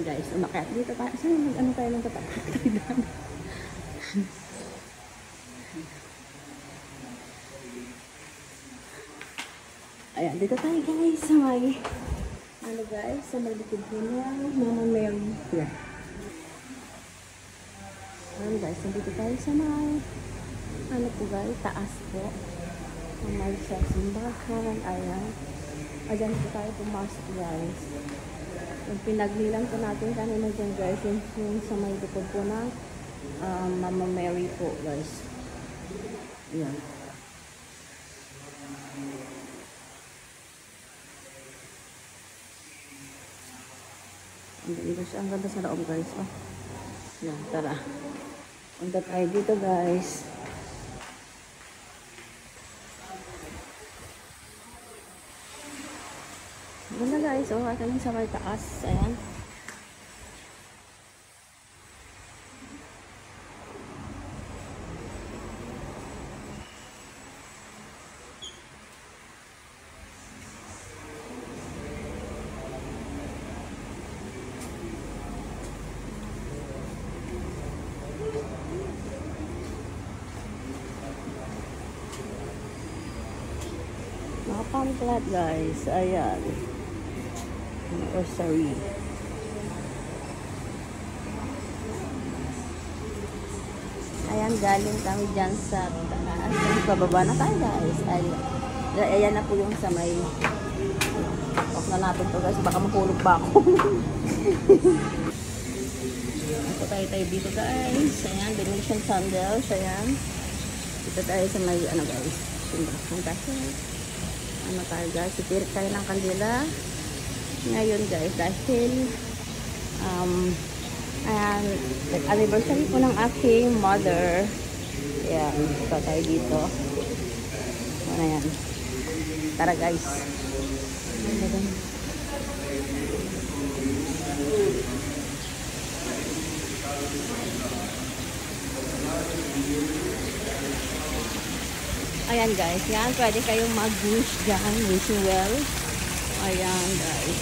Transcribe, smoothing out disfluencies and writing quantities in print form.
guys, umakyat dito tayo. Saan mag-ano tayo ng tatapagdan? Ayan, dito tayo guys sa may ano guys, sa may likod po na Mama Mary. Yeah. Ayan guys, nandito tayo sa may ano po guys, taas po. Ang may sa simbahan. Ayan. Ayan po tayo pumasok guys. Yung pinagnilang po natin kanina dyan guys, yung sa may likod po na Mama Mary po guys. Ayan. Ang ganda sa loob guys. Oh. Yan, tara. Punta tayo dito guys. Ganda guys. Oh, ito lang sa may taas. Ayan. Mga pamphlet guys. Ayan. Rosary. Ayan, galing kami dyan sa taas. Pababa na tayo guys. Ayan na po yung sa may off na natin to guys. Baka mahulog pa ako. Ito tayo dito guys. Ayan, Benediction sandals. Ayan. Dito tayo sa may ano guys. Simbahan kasi. Ano tayo guys. Itirik tayo ng kandila. Ngayon guys. Dahil ayan, anniversary po ng aking mother. Ayan, ito tayo dito. Ano yan? Tara guys. Ayan guys, yan. Pwede kayong mag-wish dyan. Wishing well. Ayan guys.